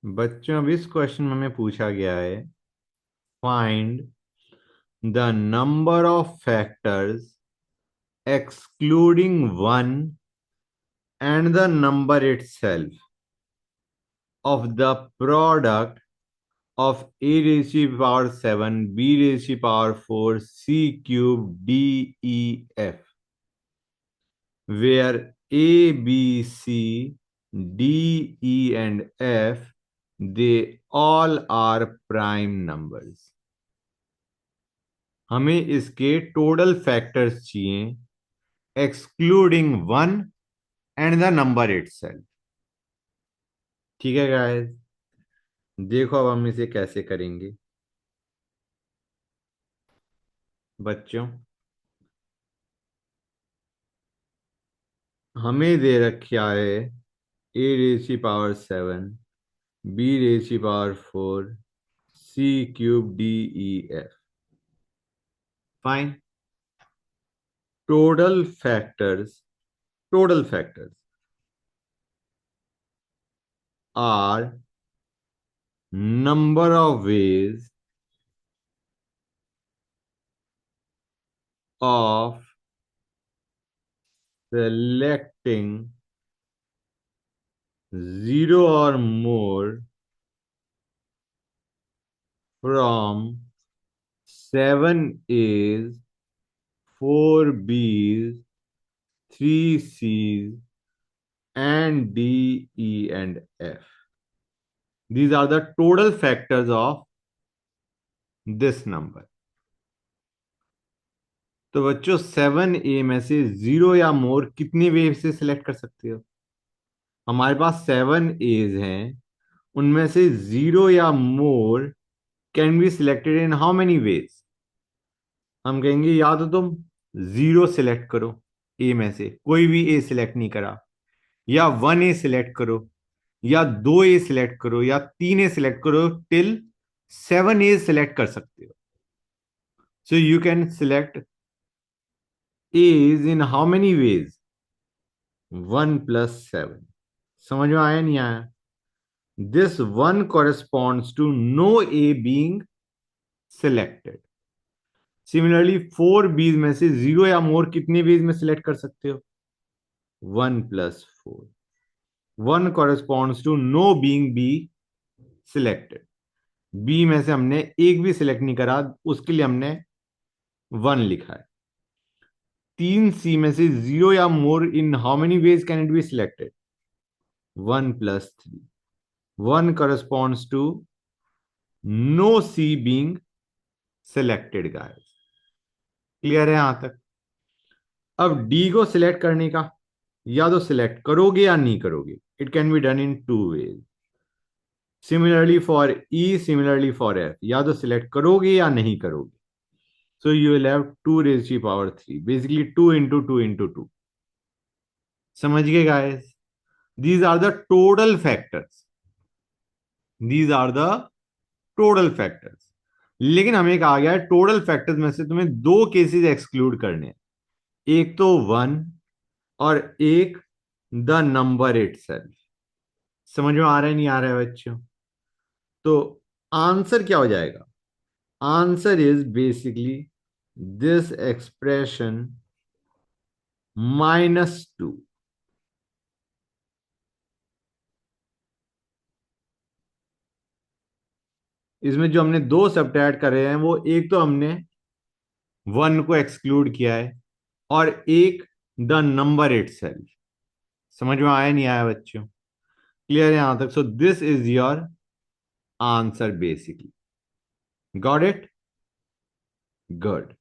बच्चों अब इस क्वेश्चन में हमें पूछा गया है, find the number of factors excluding one and the number itself of the product of a raised to the power 7 b raised to the power 4 c cube d e f, where a b c d e and f they all are prime numbers. हमें इसके total factors चाहिए excluding one and the number itself. ठीक है guys, देखो अब हम इसे कैसे करेंगे. बच्चों हमें दे रखा है ए रेज की पावर 7 बी रेज की power 4 C cube D E F. Fine. Total factors are number of ways of selecting zero or more from 7 A's, 4 B's, 3 C's, and D, E, and F. These are the total factors of this number. तो बच्चों 7A में से zero या मोर कितनी wave से select कर सकते हो? हमारे पास 7A's हैं, उनमें से जीरो या more can be selected in how many veg? हम कहेंगे या तो तुम जीरो सिलेक्ट करो, ए में से कोई भी ए सिलेक्ट नहीं करा, या 1A सिलेक्ट करो, या 2A सिलेक्ट करो, या 3A सिलेक्ट करो, टिल 7A सिलेक्ट कर सकते हो. So you can select as in how many ways? 1+7. समझ में आया नहीं आया? This one corresponds to no A being selected. Similarly 4 B's में से जीरो या मोर कितने वेज में सिलेक्ट कर सकते हो? 1+4. 1 corresponds to no being B selected. B में से हमने एक भी सिलेक्ट नहीं करा, उसके लिए हमने 1 लिखा है. 3C में से जीरो या more in how many ways can it be selected? 1+3. 1 corresponds to no C being selected guys. Clear है यहां तक? अब डी को सिलेक्ट करने का, या तो सिलेक्ट करोगे या नहीं करोगे. It can be done in 2 ways. Similarly for E, similarly for F, या तो सिलेक्ट करोगे या नहीं करोगे. So you will have 2 raised to the power 3, basically 2 into 2 into 2. समझ गए guys? These are the total factors. These are the total factors. लेकिन हमें कहा गया है टोटल फैक्टर्स में से तुम्हें दो केसेस एक्सक्लूड करने हैं. एक तो 1 और एक द नंबर इटसेल्फ. समझ में आ रहा है नहीं आ रहा है बच्चों? तो आंसर क्या हो जाएगा? Answer is basically this expression -2. इसमें जो हमने दो सब्ट्रैक्ट करे हैं, वो एक तो हमने 1 को एक्सक्लूड किया है, और एक द नंबर इटसेल्फ. समझ में आया नहीं आया बच्चों? क्लियर है यहां तक? So this is your answer basically. Got it? Good.